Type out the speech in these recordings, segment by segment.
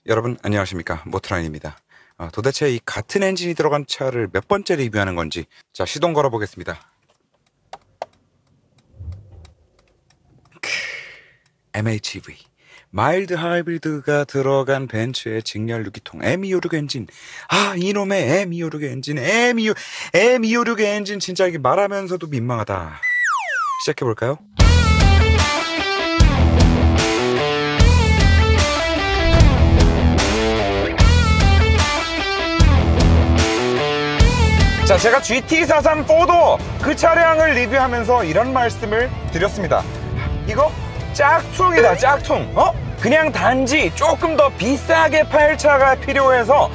여러분 안녕하십니까, 모트라인입니다. 도대체 이 같은 엔진이 들어간 차를 몇 번째 리뷰하는 건지, 자, 시동 걸어 보겠습니다. MHEV 마일드 하이브리드가 들어간 벤츠의 직렬 유기통 M256 엔진. 이놈의 M256 엔진, M256 엔진, 진짜 이게 말하면서도 민망하다. 시작해볼까요? 자, 제가 GT43 4도어 그 차량을 리뷰하면서 이런 말씀을 드렸습니다. 이거 짝퉁이다, 짝퉁. 그냥 단지 조금 더 비싸게 팔 차가 필요해서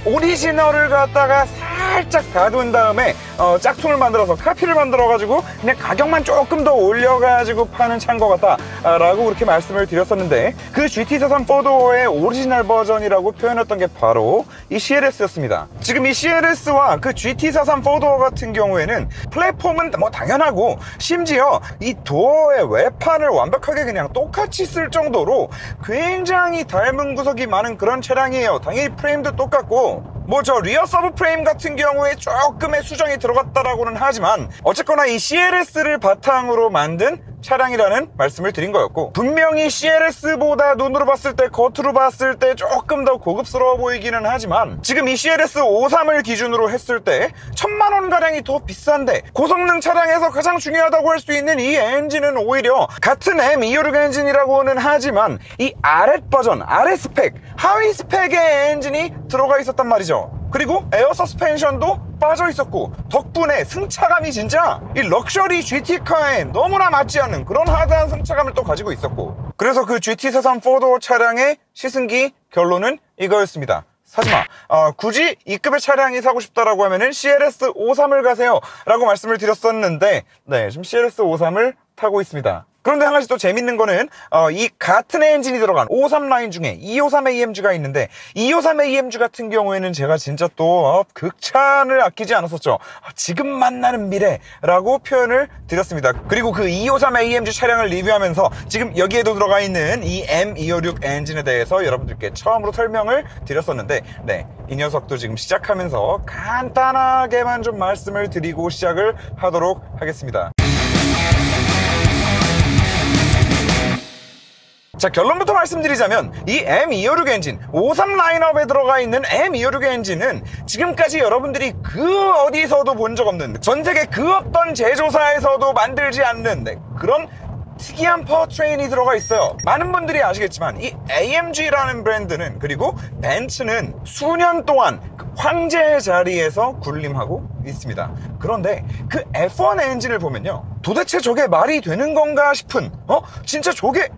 오리지널을 갖다가 살짝 다둔 다음에 짝퉁을 만들어서 카피를 만들어가지고 그냥 가격만 조금 더 올려가지고 파는 차인 것 같다 라고 그렇게 말씀을 드렸었는데, 그 GT43 4도어의 오리지널 버전이라고 표현했던 게 바로 이 CLS였습니다. 지금 이 CLS와 그 GT43 4도어 같은 경우에는 플랫폼은 뭐 당연하고, 심지어 이 도어의 외판을 완벽하게 그냥 똑같이 쓸 정도로 굉장히 닮은 구석이 많은 그런 차량이에요. 당연히 프레임도 똑같고, 뭐 저 리어 서브 프레임 같은 경우에 조금의 수정이 들어갔다라고는 하지만, 어쨌거나 이 CLS를 바탕으로 만든 차량이라는 말씀을 드린 거였고, 분명히 CLS보다 눈으로 봤을 때, 겉으로 봤을 때 조금 더 고급스러워 보이기는 하지만, 지금 이 CLS 53을 기준으로 했을 때 1000만원 가량이 더 비싼데, 고성능 차량에서 가장 중요하다고 할 수 있는 이 엔진은 오히려 같은 M256 엔진이라고는 하지만 이 아랫 버전, 아랫 스펙, 하위 스펙의 엔진이 들어가 있었단 말이죠. 그리고 에어 서스펜션도 빠져 있었고, 덕분에 승차감이 진짜 이 럭셔리 GT카에 너무나 맞지 않는 그런 하드한 승차감을 또 가지고 있었고, 그래서 그 GT43 4도어 차량의 시승기 결론은 이거였습니다. 사지마. 굳이 이 급의 차량이 사고 싶다라고 하면은 CLS 53을 가세요 라고 말씀을 드렸었는데, 네, 지금 CLS 53을 타고 있습니다. 그런데 한 가지 또 재밌는 거는 이 같은 엔진이 들어간 53 라인 중에 253 AMG가 있는데, 253 AMG 같은 경우에는 제가 진짜 또 극찬을 아끼지 않았었죠. 지금 만나는 미래라고 표현을 드렸습니다. 그리고 그 253 AMG 차량을 리뷰하면서 지금 여기에도 들어가 있는 이 M256 엔진에 대해서 여러분들께 처음으로 설명을 드렸었는데, 네, 이 녀석도 지금 시작하면서 간단하게만 좀 말씀을 드리고 시작을 하도록 하겠습니다. 자, 결론부터 말씀드리자면 이 M256 엔진, 53 라인업에 들어가 있는 M256 엔진은 지금까지 여러분들이 그 어디서도 본 적 없는, 전세계 그 어떤 제조사에서도 만들지 않는 그런 특이한 파워트레인이 들어가 있어요. 많은 분들이 아시겠지만 이 AMG라는 브랜드는, 그리고 벤츠는 수년 동안 그 황제의 자리에서 군림하고 있습니다. 그런데 그 F1 엔진을 보면요, 도대체 저게 말이 되는 건가 싶은, 진짜 저게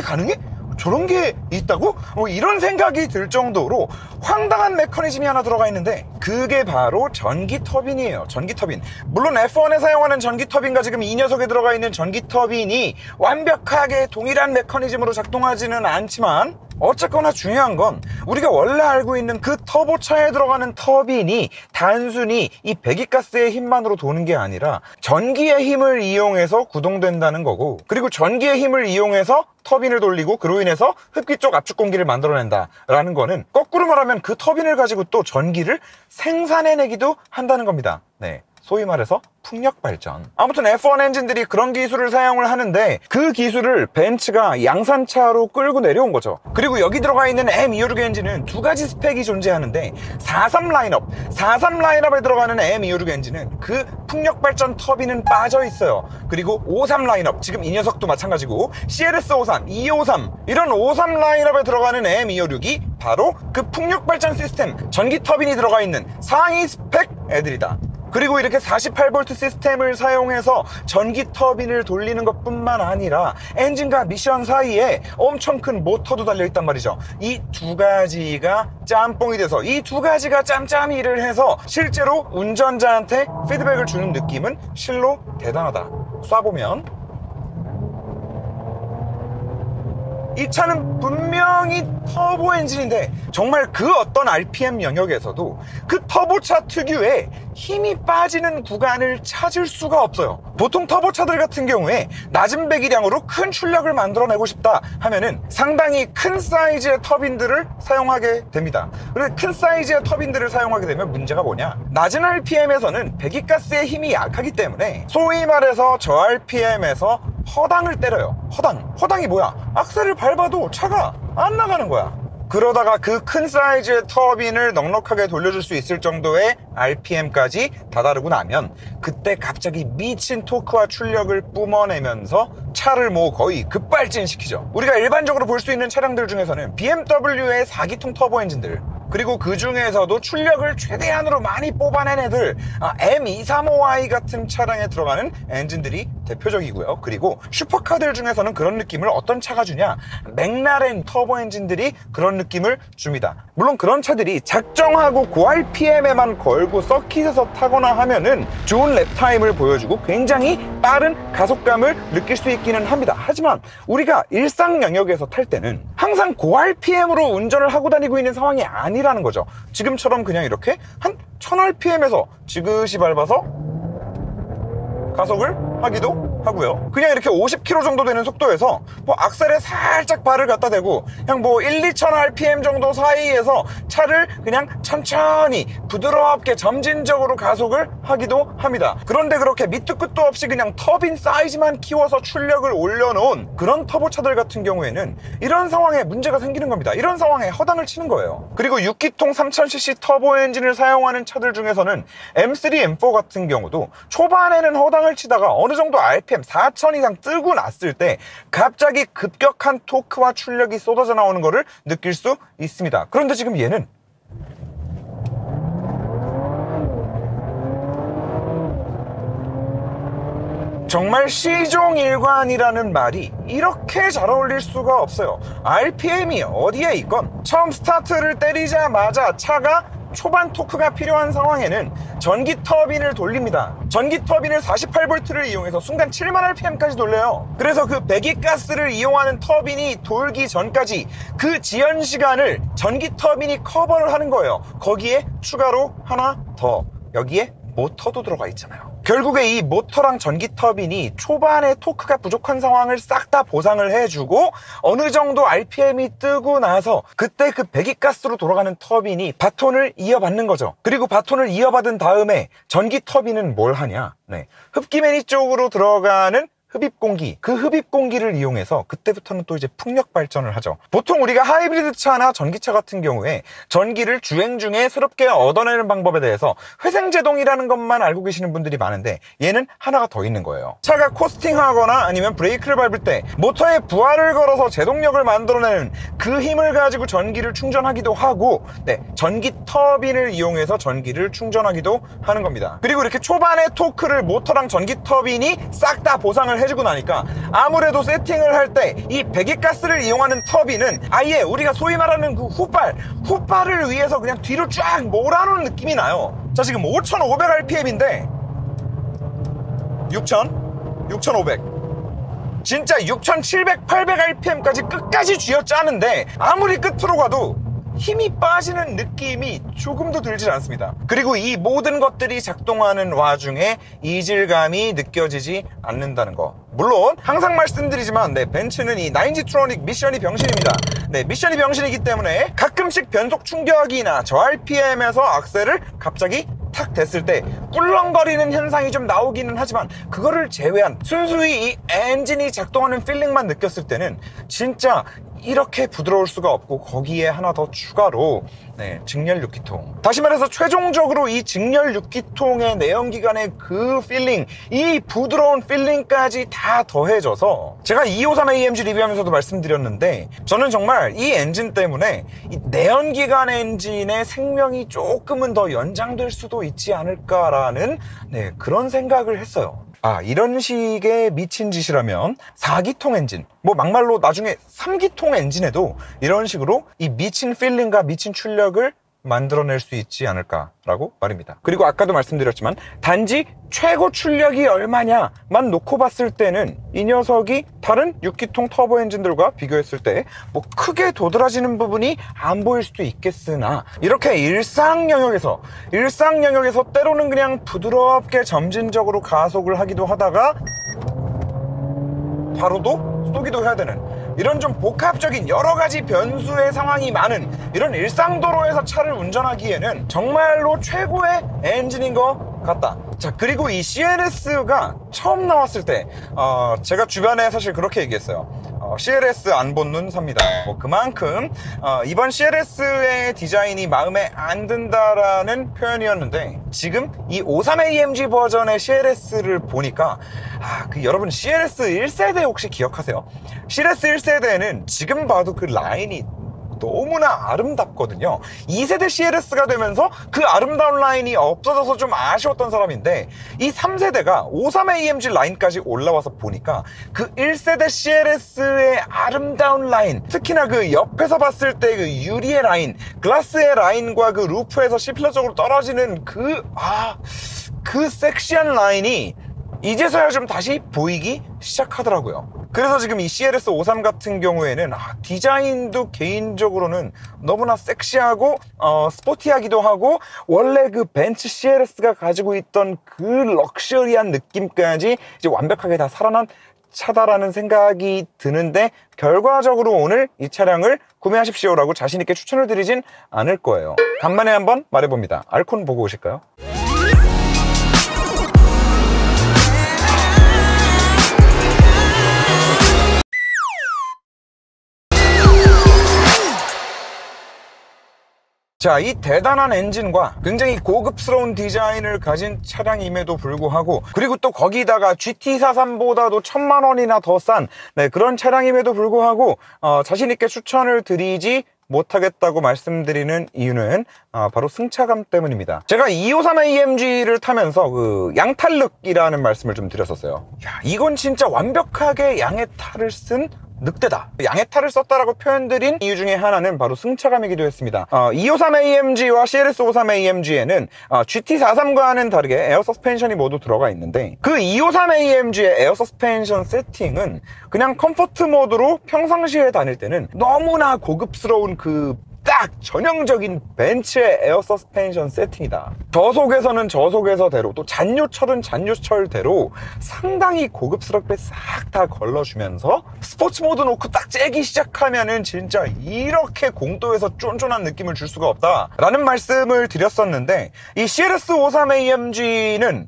가능해? 저런 게 있다고? 이런 생각이 들 정도로 황당한 메커니즘이 하나 들어가 있는데, 그게 바로 전기 터빈이에요. 전기 터빈. 물론 F1에 사용하는 전기 터빈과 지금 이 녀석에 들어가 있는 전기 터빈이 완벽하게 동일한 메커니즘으로 작동하지는 않지만, 어쨌거나 중요한 건 우리가 원래 알고 있는 그 터보차에 들어가는 터빈이 단순히 이 배기가스의 힘만으로 도는 게 아니라 전기의 힘을 이용해서 구동된다는 거고, 그리고 전기의 힘을 이용해서 터빈을 돌리고 그로 인해서 흡기 쪽 압축 공기를 만들어낸다 라는 거는, 거꾸로 말하면 그 터빈을 가지고 또 전기를 생산해내기도 한다는 겁니다. 네, 소위 말해서 풍력 발전. 아무튼 F1 엔진들이 그런 기술을 사용을 하는데, 그 기술을 벤츠가 양산차로 끌고 내려온 거죠. 그리고 여기 들어가 있는 M256 엔진은 두 가지 스펙이 존재하는데, 43 라인업에 들어가는 M256 엔진은 그 풍력 발전 터빈은 빠져 있어요. 그리고 53 라인업, 지금 이 녀석도 마찬가지고 CLS 53, 253 이런 53 라인업에 들어가는 M256이 바로 그 풍력 발전 시스템, 전기 터빈이 들어가 있는 상위 스펙 애들이다. 그리고 이렇게 48V 시스템을 사용해서 전기 터빈을 돌리는 것뿐만 아니라 엔진과 미션 사이에 엄청 큰 모터도 달려있단 말이죠. 이 두 가지가 짬뽕이 돼서, 이 두 가지가 짬짬이 일을 해서 실제로 운전자한테 피드백을 주는 느낌은 실로 대단하다. 쏴보면 이 차는 분명히 터보 엔진인데 정말 그 어떤 RPM 영역에서도 그 터보차 특유의 힘이 빠지는 구간을 찾을 수가 없어요. 보통 터보차들 같은 경우에 낮은 배기량으로 큰 출력을 만들어내고 싶다 하면은 상당히 큰 사이즈의 터빈들을 사용하게 됩니다. 그래서 큰 사이즈의 터빈들을 사용하게 되면 문제가 뭐냐, 낮은 RPM에서는 배기가스의 힘이 약하기 때문에 소위 말해서 저 RPM에서 허당을 때려요. 허당이 뭐야? 악셀을 밟아도 차가 안 나가는 거야. 그러다가 그 큰 사이즈의 터빈을 넉넉하게 돌려줄 수 있을 정도의 RPM까지 다다르고 나면 그때 갑자기 미친 토크와 출력을 뿜어내면서 차를 뭐 거의 급발진시키죠. 우리가 일반적으로 볼 수 있는 차량들 중에서는 BMW의 4기통 터보 엔진들, 그리고 그 중에서도 출력을 최대한으로 많이 뽑아낸 애들, M235i 같은 차량에 들어가는 엔진들이 대표적이고요. 그리고 슈퍼카들 중에서는 그런 느낌을 어떤 차가 주냐, 맥라렌 터보 엔진들이 그런 느낌을 줍니다. 물론 그런 차들이 작정하고 고 RPM에만 걸고 서킷에서 타거나 하면은 좋은 랩타임을 보여주고 굉장히 빠른 가속감을 느낄 수 있기는 합니다. 하지만 우리가 일상 영역에서 탈 때는 항상 고 RPM으로 운전을 하고 다니고 있는 상황이 아니라는 거죠. 지금처럼 그냥 이렇게 한 1000rpm에서 지그시 밟아서 가속을 하기도 하고요. 그냥 이렇게 50km 정도 되는 속도에서 뭐 악셀에 살짝 발을 갖다 대고 그냥 뭐 1-2,000rpm 정도 사이에서 차를 그냥 천천히 부드럽게 점진적으로 가속을 하기도 합니다. 그런데 그렇게 밑도 끝도 없이 그냥 터빈 사이즈만 키워서 출력을 올려놓은 그런 터보차들 같은 경우에는 이런 상황에 문제가 생기는 겁니다. 이런 상황에 허당을 치는 거예요. 그리고 6기통 3000cc 터보 엔진을 사용하는 차들 중에서는 M3, M4 같은 경우도 초반에는 허당을 치다가 어느 정도 RPM 4000 이상 뜨고 났을 때 갑자기 급격한 토크와 출력이 쏟아져 나오는 것을 느낄 수 있습니다. 그런데 지금 얘는 정말 시종일관이라는 말이 이렇게 잘 어울릴 수가 없어요. RPM이 어디에 있건 처음 스타트를 때리자마자 차가 초반 토크가 필요한 상황에는 전기 터빈을 돌립니다. 전기 터빈을 48V를 이용해서 순간 70000rpm까지 돌려요. 그래서 그 배기가스를 이용하는 터빈이 돌기 전까지 그 지연 시간을 전기 터빈이 커버를 하는 거예요. 거기에 추가로 하나 더, 여기에 모터도 들어가 있잖아요. 결국에 이 모터랑 전기 터빈이 초반에 토크가 부족한 상황을 싹 다 보상을 해주고 어느 정도 RPM이 뜨고 나서 그때 그 배기가스로 돌아가는 터빈이 바톤을 이어받는 거죠. 그리고 바톤을 이어받은 다음에 전기 터빈은 뭘 하냐, 흡기매니 쪽으로 들어가는 흡입공기, 그 흡입공기를 이용해서 그때부터는 또 이제 풍력 발전을 하죠. 보통 우리가 하이브리드 차나 전기차 같은 경우에 전기를 주행 중에 새롭게 얻어내는 방법에 대해서 회생제동이라는 것만 알고 계시는 분들이 많은데 얘는 하나가 더 있는 거예요. 차가 코스팅하거나 아니면 브레이크를 밟을 때 모터에 부하를 걸어서 제동력을 만들어내는 그 힘을 가지고 전기를 충전하기도 하고, 전기 터빈을 이용해서 전기를 충전하기도 하는 겁니다. 그리고 이렇게 초반에 토크를 모터랑 전기 터빈이 싹 다 보상을 해주고 나니까 아무래도 세팅을 할 때 이 배기가스를 이용하는 터빈은 아예 우리가 소위 말하는 그 훗발을 위해서 그냥 뒤로 쫙 몰아놓은 느낌이 나요. 자, 지금 5500rpm인데 6500, 진짜 6700, 800rpm까지 끝까지 쥐어짜는데 아무리 끝으로 가도 힘이 빠지는 느낌이 조금도 들질 않습니다. 그리고 이 모든 것들이 작동하는 와중에 이질감이 느껴지지 않는다는 거. 물론 항상 말씀드리지만 벤츠는 이 9G트로닉 미션이 병신입니다. 미션이 병신이기 때문에 가끔씩 변속 충격이나 저 RPM에서 악셀을 갑자기 탁 됐을 때 꿀렁거리는 현상이 좀 나오기는 하지만 그거를 제외한 순수히 이 엔진이 작동하는 필링만 느꼈을 때는 진짜 이렇게 부드러울 수가 없고, 거기에 하나 더 추가로 직렬 6기통, 다시 말해서 최종적으로 이 직렬 6기통의 내연기관의 그 필링, 이 부드러운 필링까지 다 더해져서 제가 253AMG 리뷰하면서도 말씀드렸는데 저는 정말 이 엔진 때문에 이 내연기관 엔진의 생명이 조금은 더 연장될 수도 있지 않을까라는 그런 생각을 했어요. 이런 식의 미친 짓이라면 4기통 엔진, 뭐 막말로 나중에 3기통 엔진에도 이런 식으로 이 미친 필링과 미친 출력을 만들어낼 수 있지 않을까라고 말입니다. 그리고 아까도 말씀드렸지만 단지 최고 출력이 얼마냐만 놓고 봤을 때는 이 녀석이 다른 6기통 터보 엔진들과 비교했을 때 뭐 크게 도드라지는 부분이 안 보일 수도 있겠으나 이렇게 일상 영역에서 때로는 그냥 부드럽게 점진적으로 가속을 하기도 하다가 바로도 쏘기도 해야 되는 이런 좀 복합적인 여러 가지 변수의 상황이 많은 이런 일상도로에서 차를 운전하기에는 정말로 최고의 엔진인 것 같다. 자, 그리고 이 CLS가 처음 나왔을 때 제가 주변에 사실 그렇게 얘기했어요. CLS 안 본 눈 삽니다. 뭐 그만큼 이번 CLS의 디자인이 마음에 안 든다라는 표현이었는데 지금 이 53AMG 버전의 CLS를 보니까 여러분 CLS 1세대 혹시 기억하세요? CLS 1세대는 지금 봐도 그 라인이 너무나 아름답거든요. 2세대 CLS가 되면서 그 아름다운 라인이 없어져서 좀 아쉬웠던 사람인데 이 3세대가 53AMG 라인까지 올라와서 보니까 그 1세대 CLS의 아름다운 라인, 특히나 그 옆에서 봤을 때 그 유리의 라인, 글라스의 라인과 그 루프에서 시필러적으로 떨어지는 그 섹시한 라인이 이제서야 좀 다시 보이기 시작하더라고요. 그래서 지금 이 CLS 53 같은 경우에는 디자인도 개인적으로는 너무나 섹시하고 스포티하기도 하고 원래 그 벤츠 CLS가 가지고 있던 그 럭셔리한 느낌까지 이제 완벽하게 다 살아난 차다라는 생각이 드는데 결과적으로 오늘 이 차량을 구매하십시오라고 자신있게 추천을 드리진 않을 거예요. 간만에 한번 말해봅니다. 알콘 보고 오실까요? 자, 이 대단한 엔진과 굉장히 고급스러운 디자인을 가진 차량임에도 불구하고 그리고 또 거기다가 GT43보다도 1000만 원이나 더 싼 그런 차량임에도 불구하고 자신있게 추천을 드리지 못하겠다고 말씀드리는 이유는 바로 승차감 때문입니다. 제가 253AMG를 타면서 그 양탈륵이라는 말씀을 좀 드렸었어요. 이건 진짜 완벽하게 양의 탈을 쓴 늑대다. 양의 탈을 썼다라고 표현드린 이유 중에 하나는 바로 승차감이기도 했습니다. 253AMG와 CLS53AMG에는 GT43과는 다르게 에어 서스펜션이 모두 들어가 있는데 그 253AMG의 에어 서스펜션 세팅은 그냥 컴포트 모드로 평상시에 다닐 때는 너무나 고급스러운 그 딱 전형적인 벤츠의 에어 서스펜션 세팅이다. 저속에서는 저속에서대로 또 잔요철은 잔요철대로 상당히 고급스럽게 싹 다 걸러주면서 스포츠 모드 놓고 딱 째기 시작하면은 진짜 이렇게 공도에서 쫀쫀한 느낌을 줄 수가 없다 라는 말씀을 드렸었는데 이 CLS53AMG는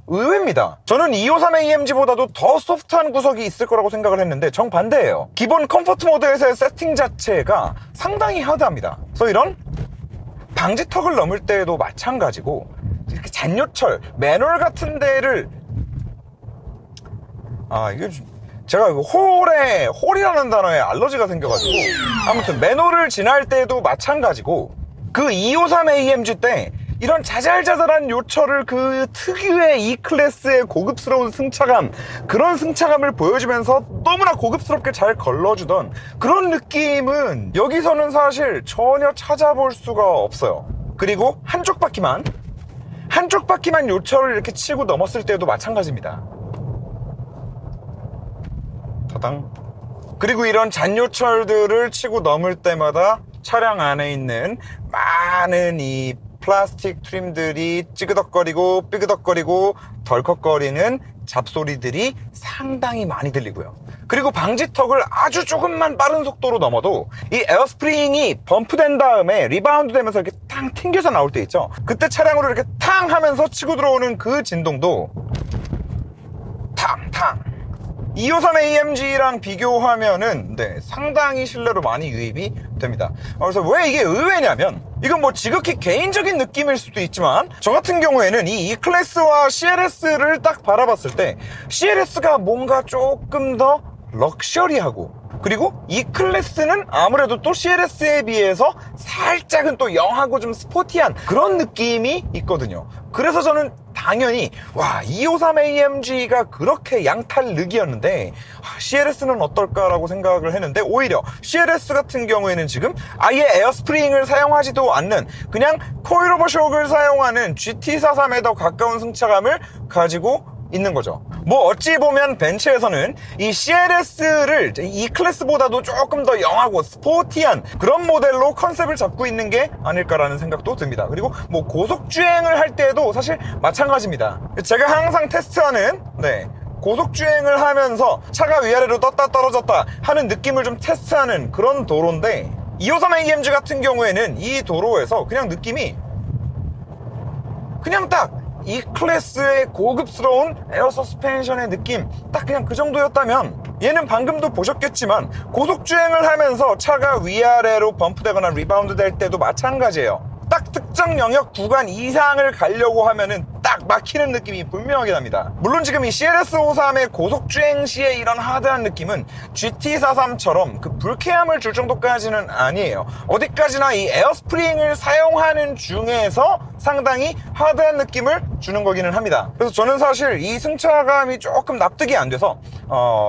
의외입니다. 저는 253AMG보다도 더 소프트한 구석이 있을 거라고 생각을 했는데 정반대예요. 기본 컴포트 모드에서의 세팅 자체가 상당히 하드합니다. 그래서 이런 방지턱을 넘을 때에도 마찬가지고 이렇게 잔요철, 매놀 같은 데를 이게 제가 홀이라는 단어에 알러지가 생겨가지고 아무튼 매놀을 지날 때도 마찬가지고 그 253AMG 때 이런 자잘자잘한 요철을 그 특유의 E클래스의 고급스러운 승차감, 그런 승차감을 보여주면서 너무나 고급스럽게 잘 걸러주던 그런 느낌은 여기서는 사실 전혀 찾아볼 수가 없어요. 그리고 한쪽 바퀴만 요철을 이렇게 치고 넘었을 때도 마찬가지입니다. 타당. 그리고 이런 잔요철들을 치고 넘을 때마다 차량 안에 있는 많은 이 플라스틱 트림들이 찌그덕거리고 삐그덕거리고 덜컥거리는 잡소리들이 상당히 많이 들리고요. 그리고 방지턱을 아주 조금만 빠른 속도로 넘어도 이 에어스프링이 범프된 다음에 리바운드 되면서 이렇게 탕 튕겨서 나올 때 있죠. 그때 차량으로 이렇게 탕 하면서 치고 들어오는 그 진동도 탕탕 253AMG랑 비교하면은 상당히 실내로 많이 유입이 됩니다. 그래서 왜 이게 의외냐면 이건 뭐 지극히 개인적인 느낌일 수도 있지만 저 같은 경우에는 이 E클래스와 CLS를 딱 바라봤을 때 CLS가 뭔가 조금 더 럭셔리하고 그리고 E클래스는 아무래도 또 CLS에 비해서 살짝은 또 영하고 좀 스포티한 그런 느낌이 있거든요. 그래서 저는 당연히 와 253AMG가 그렇게 양탈르기였는데 CLS는 어떨까라고 생각을 했는데, 오히려 CLS 같은 경우에는 지금 아예 에어스프링을 사용하지도 않는 그냥 코일오버 쇼크를 사용하는 GT43에 더 가까운 승차감을 가지고 있는 거죠. 뭐 어찌 보면 벤츠에서는 이 CLS를 이 클래스보다도 조금 더 영하고 스포티한 그런 모델로 컨셉을 잡고 있는 게 아닐까라는 생각도 듭니다. 그리고 뭐 고속주행을 할 때도 사실 마찬가지입니다. 제가 항상 테스트하는 고속주행을 하면서 차가 위아래로 떴다 떨어졌다 하는 느낌을 좀 테스트하는 그런 도로인데, 253AMG 같은 경우에는 이 도로에서 그냥 느낌이 그냥 딱 이 클래스의 고급스러운 에어 서스펜션의 느낌, 딱 그냥 그 정도였다면, 얘는 방금도 보셨겠지만 고속주행을 하면서 차가 위아래로 범프되거나 리바운드 될 때도 마찬가지예요. 딱 특정 영역 구간 이상을 가려고 하면은 딱 막히는 느낌이 분명하게 납니다. 물론 지금 이 CLS53의 고속주행 시의 이런 하드한 느낌은 GT43처럼 그 불쾌함을 줄 정도까지는 아니에요. 어디까지나 이 에어스프링을 사용하는 중에서 상당히 하드한 느낌을 주는 거기는 합니다. 그래서 저는 사실 이 승차감이 조금 납득이 안 돼서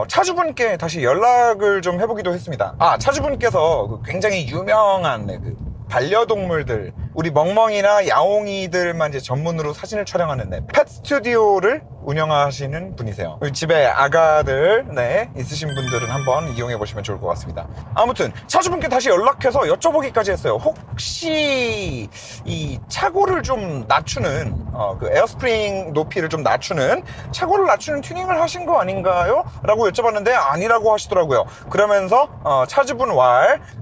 차주분께 다시 연락을 좀 해보기도 했습니다. 차주분께서 그 굉장히 유명한 반려동물들, 우리 멍멍이나 야옹이들만 이제 전문으로 사진을 촬영하는 펫 스튜디오를 운영하시는 분이세요. 집에 아가들 있으신 분들은 한번 이용해 보시면 좋을 것 같습니다. 아무튼 차주분께 다시 연락해서 여쭤보기까지 했어요. 혹시 이 차고를 좀 낮추는 그 에어스프링 높이를 좀 낮추는, 차고를 낮추는 튜닝을 하신 거 아닌가요? 라고 여쭤봤는데 아니라고 하시더라고요. 그러면서 차주분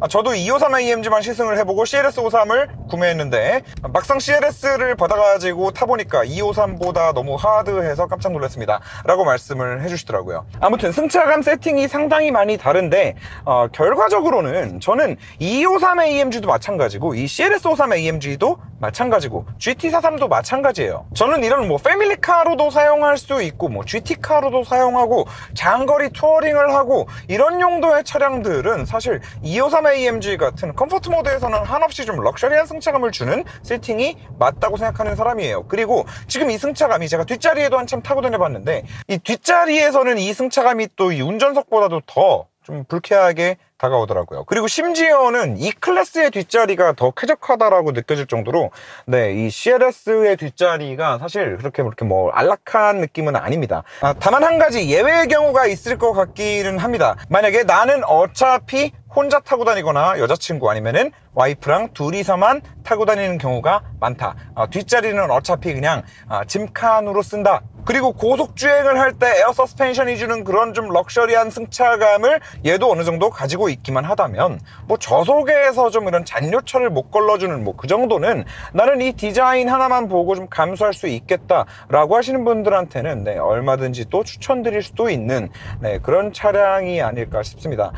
저도 253AMG만 시승을 해보고 CLS53을 구매했는데 막상 CLS를 받아가지고 타보니까 253보다 너무 하드해서 깜짝 놀랐습니다 라고 말씀을 해주시더라고요. 아무튼 승차감 세팅이 상당히 많이 다른데 결과적으로는 저는 253AMG도 마찬가지고 이 CLS53AMG도 마찬가지고 GT43도 마찬가지예요. 저는 이런 뭐 패밀리카로도 사용할 수 있고 뭐 GT카로도 사용하고 장거리 투어링을 하고 이런 용도의 차량들은 사실 253AMG 같은 컴포트 모드에서는 한없이 좀 럭셔리한 승차감을 주는 세팅이 맞다고 생각하는 사람이에요. 그리고 지금 이 승차감이, 제가 뒷자리에도 한참 타고 다녀봤는데 이 뒷자리에서는 이 승차감이 또 이 운전석보다도 더 좀 불쾌하게 다가오더라고요. 그리고 심지어는 이 클래스의 뒷자리가 더 쾌적하다라고 느껴질 정도로 이 CLS의 뒷자리가 사실 그렇게 뭐 안락한 느낌은 아닙니다. 다만 한 가지 예외의 경우가 있을 것 같기는 합니다. 만약에 나는 어차피 혼자 타고 다니거나 여자친구 아니면은 와이프랑 둘이서만 타고 다니는 경우가 많다. 뒷자리는 어차피 그냥 짐칸으로 쓴다. 그리고 고속주행을 할 때 에어 서스펜션이 주는 그런 좀 럭셔리한 승차감을 얘도 어느 정도 가지고 있기만 하다면, 뭐 저속에서 좀 이런 잔요철을 못 걸러주는 뭐 그 정도는 나는 이 디자인 하나만 보고 좀 감수할 수 있겠다라고 하시는 분들한테는 얼마든지 또 추천드릴 수도 있는 그런 차량이 아닐까 싶습니다.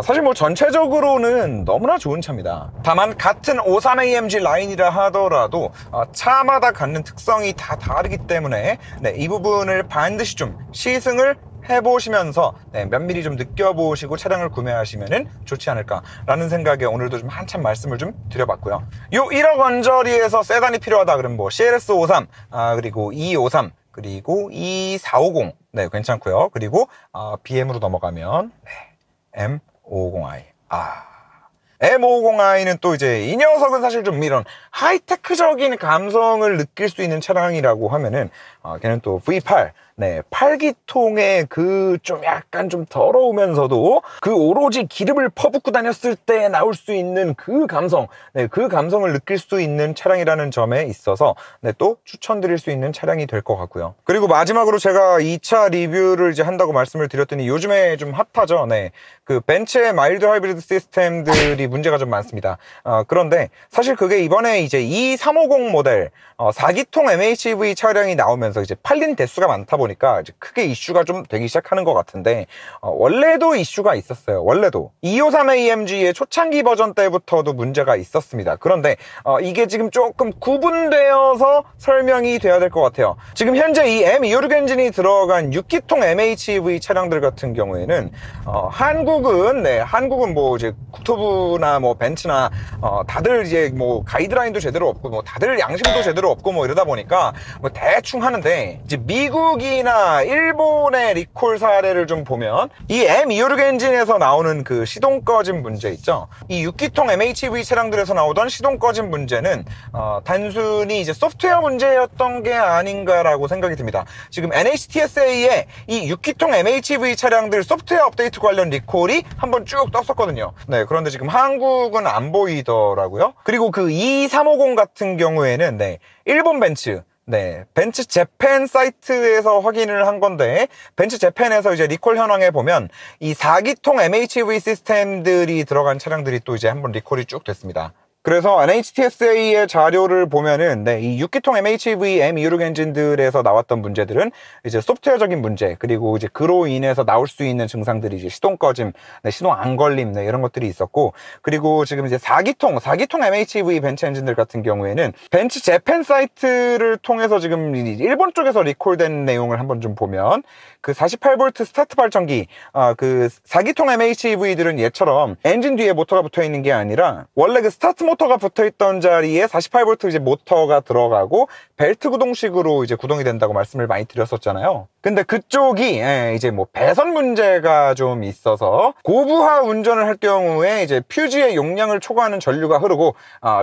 사실 뭐 전체적으로는 너무나 좋은 차입니다. 다만 같은 53AMG 라인이라 하더라도 차마다 갖는 특성이 다 다르기 때문에 이 부분을 반드시 좀 시승을 해보시면서 면밀히 좀 느껴보시고 차량을 구매하시면 좋지 않을까라는 생각에 오늘도 좀 한참 말씀을 좀 드려봤고요. 요 1억 원저리에서 세단이 필요하다 그러면 뭐 CLS53, 그리고 253, 그리고 2450 괜찮고요. 그리고 BM으로 넘어가면 M550i. M550i는 또 이제 이 녀석은 사실 좀 이런 하이테크적인 감성을 느낄 수 있는 차량이라고 하면은 걔는 또 V8 8기통의 그 좀 약간 좀 더러우면서도 그 오로지 기름을 퍼붓고 다녔을 때 나올 수 있는 그 감성, 그 감성을 느낄 수 있는 차량이라는 점에 있어서 또 추천드릴 수 있는 차량이 될 것 같고요. 그리고 마지막으로 제가 이 차 리뷰를 이제 한다고 말씀을 드렸더니 요즘에 좀 핫하죠. 그 벤츠의 마일드 하이브리드 시스템들이 문제가 좀 많습니다. 그런데 사실 그게 이번에 이제 2350 모델 4기통 MHEV 차량이 나오면서 이제 팔린 대수가 많다 보니 보니까 이제 크게 이슈가 좀 되기 시작하는 것 같은데, 원래도 이슈가 있었어요. 원래도 253AMG의 초창기 버전 때부터도 문제가 있었습니다. 그런데 이게 지금 조금 구분되어서 설명이 돼야 될 것 같아요. 지금 현재 이 M256 엔진이 들어간 6기통 MHEV 차량들 같은 경우에는 한국은 뭐 이제 국토부나 뭐 벤츠나 다들 이제 뭐 가이드라인도 제대로 없고 뭐 다들 양심도 제대로 없고 뭐 이러다 보니까 뭐 대충 하는데, 이제 미국이나 일본의 리콜 사례를 좀 보면 이 M256 엔진에서 나오는 그 시동 꺼짐 문제 있죠. 이 6기통 MHEV 차량들에서 나오던 시동 꺼짐 문제는 단순히 이제 소프트웨어 문제였던 게 아닌가라고 생각이 듭니다. 지금 NHTSA에 이 6기통 MHEV 차량들 소프트웨어 업데이트 관련 리콜이 한번 쭉 떴었거든요. 네, 그런데 지금 한국은 안 보이더라고요. 그리고 그 2350 같은 경우에는 일본 벤츠, 벤츠 재팬 사이트에서 확인을 한 건데, 벤츠 재팬에서 이제 리콜 현황에 보면 이 4기통 MHEV 시스템들이 들어간 차량들이 또 이제 한번 리콜이 쭉 됐습니다. 그래서 NHTSA의 자료를 보면은 이 6기통 MHEV M256 엔진들에서 나왔던 문제들은 이제 소프트웨어적인 문제, 그리고 이제 그로 인해서 나올 수 있는 증상들이 이제 시동 꺼짐, 시동 안 걸림, 이런 것들이 있었고, 그리고 지금 이제 4기통 MHEV 벤츠 엔진들 같은 경우에는 벤츠 재팬 사이트를 통해서 지금 일본 쪽에서 리콜된 내용을 한번 좀 보면, 그 48V 스타트 발전기, 그 4기통 MHEV들은 얘처럼 엔진 뒤에 모터가 붙어 있는 게 아니라 원래 그 스타트 모터가 붙어 있던 자리에 48V 이제 모터가 들어가고 벨트 구동식으로 이제 구동이 된다고 말씀을 많이 드렸었잖아요. 근데 그쪽이 이제 뭐 배선 문제가 좀 있어서 고부하 운전을 할 경우에 이제 퓨즈의 용량을 초과하는 전류가 흐르고,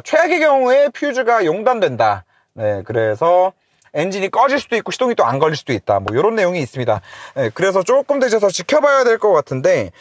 최악의 경우에 퓨즈가 용단된다. 그래서 엔진이 꺼질 수도 있고 시동이 또 안 걸릴 수도 있다, 뭐 이런 내용이 있습니다. 그래서 조금 더 이제 더 지켜봐야 될 것 같은데,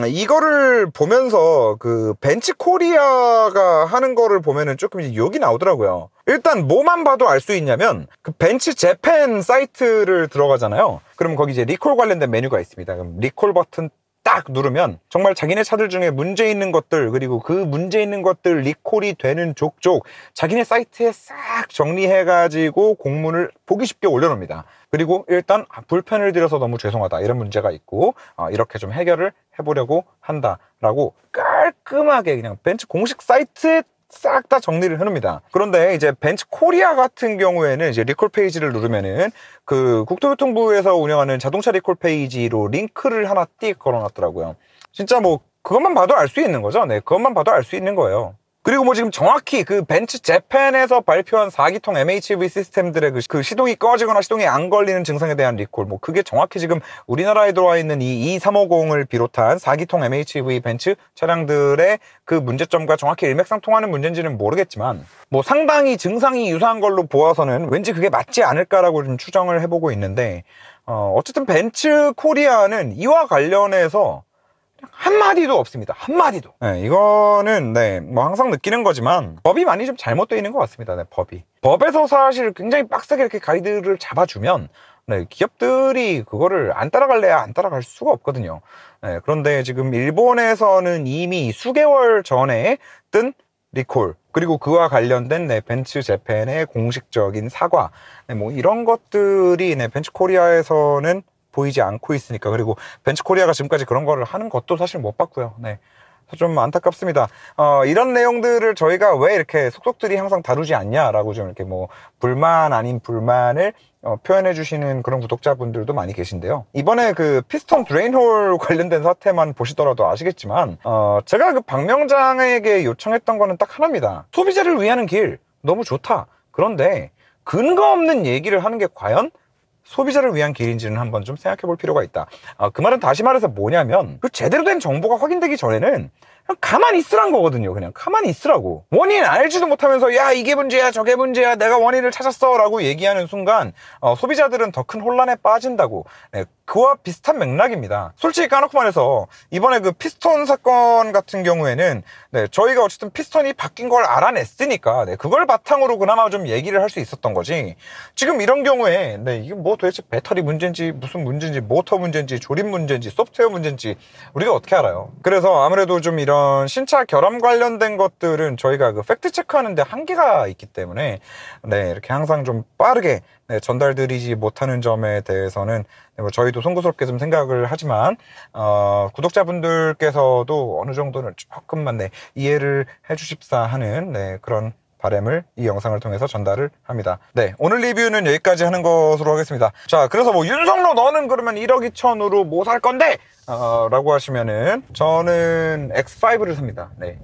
이거를 보면서 그 벤츠 코리아가 하는 거를 보면은 조금 이제 욕이 나오더라고요. 일단 뭐만 봐도 알 수 있냐면, 그 벤츠 재팬 사이트를 들어가잖아요. 그럼 거기 이제 리콜 관련된 메뉴가 있습니다. 그럼 리콜 버튼 딱 누르면 정말 자기네 차들 중에 문제 있는 것들, 그리고 그 문제 있는 것들 리콜이 되는 족족 자기네 사이트에 싹 정리해가지고 공문을 보기 쉽게 올려놓습니다. 그리고 일단 불편을 드려서 너무 죄송하다, 이런 문제가 있고 이렇게 좀 해결을 해보려고 한다라고 깔끔하게 그냥 벤츠 공식 사이트에 싹 다 정리를 해놓습니다. 그런데 이제 벤츠 코리아 같은 경우에는 이제 리콜 페이지를 누르면은 그 국토교통부에서 운영하는 자동차 리콜 페이지로 링크를 하나 띡 걸어놨더라고요. 진짜 뭐 그것만 봐도 알 수 있는 거죠. 그것만 봐도 알 수 있는 거예요. 그리고 뭐 지금 정확히 그 벤츠 재팬에서 발표한 4기통 MHEV 시스템들의 그 시동이 꺼지거나 시동이 안 걸리는 증상에 대한 리콜, 뭐 그게 정확히 지금 우리나라에 들어와 있는 이 2350을 비롯한 4기통 MHEV 벤츠 차량들의 그 문제점과 정확히 일맥상통하는 문제인지는 모르겠지만, 뭐 상당히 증상이 유사한 걸로 보아서는 왠지 그게 맞지 않을까라고 좀 추정을 해보고 있는데, 어쨌든 벤츠 코리아는 이와 관련해서 한마디도 없습니다. 한마디도. 이거는 뭐 항상 느끼는 거지만 법이 많이 좀 잘못되어 있는 것 같습니다. 법에서 사실 굉장히 빡세게 이렇게 가이드를 잡아주면 기업들이 그거를 안 따라갈래야 안 따라갈 수가 없거든요. 그런데 지금 일본에서는 이미 수개월 전에 뜬 리콜, 그리고 그와 관련된 벤츠 재팬의 공식적인 사과, 뭐 이런 것들이 벤츠 코리아에서는 보이지 않고 있으니까, 그리고 벤츠 코리아가 지금까지 그런 거를 하는 것도 사실 못 봤고요. 좀 안타깝습니다. 이런 내용들을 저희가 왜 이렇게 속속들이 항상 다루지 않냐라고 좀 이렇게 뭐 불만 아닌 불만을 표현해 주시는 그런 구독자분들도 많이 계신데요. 이번에 그 피스톤 드레인홀 관련된 사태만 보시더라도 아시겠지만, 제가 그 박명장에게 요청했던 거는 딱 하나입니다. 소비자를 위하는 길 너무 좋다. 그런데 근거 없는 얘기를 하는 게 과연 소비자를 위한 길인지는 한번 좀 생각해 볼 필요가 있다. 그 말은 다시 말해서 뭐냐면, 그 제대로 된 정보가 확인되기 전에는 그냥 가만히 있으란 거거든요. 그냥 가만히 있으라고. 원인 알지도 못하면서 야 이게 문제야 저게 문제야 내가 원인을 찾았어 라고 얘기하는 순간 소비자들은 더 큰 혼란에 빠진다고. 그와 비슷한 맥락입니다. 솔직히 까놓고 말해서 이번에 그 피스톤 사건 같은 경우에는 저희가 어쨌든 피스톤이 바뀐 걸 알아냈으니까 그걸 바탕으로 그나마 좀 얘기를 할 수 있었던 거지, 지금 이런 경우에 이게 뭐 도대체 배터리 문제인지 무슨 문제인지 모터 문제인지 조립 문제인지 소프트웨어 문제인지 우리가 어떻게 알아요. 그래서 아무래도 좀 이런 이런 신차 결함 관련된 것들은 저희가 그 팩트 체크하는데 한계가 있기 때문에 네, 이렇게 항상 좀 빠르게 네, 전달드리지 못하는 점에 대해서는 네, 뭐 저희도 송구스럽게 좀 생각을 하지만 구독자분들께서도 어느 정도는 조금만 네, 이해를 해주십사 하는 네, 그런 바람을 이 영상을 통해서 전달을 합니다. 네, 오늘 리뷰는 여기까지 하는 것으로 하겠습니다. 자, 그래서 뭐 윤성로 너는 그러면 1억 2천으로 뭐 살 건데? 라고 하시면은 저는 X5를 삽니다. 네.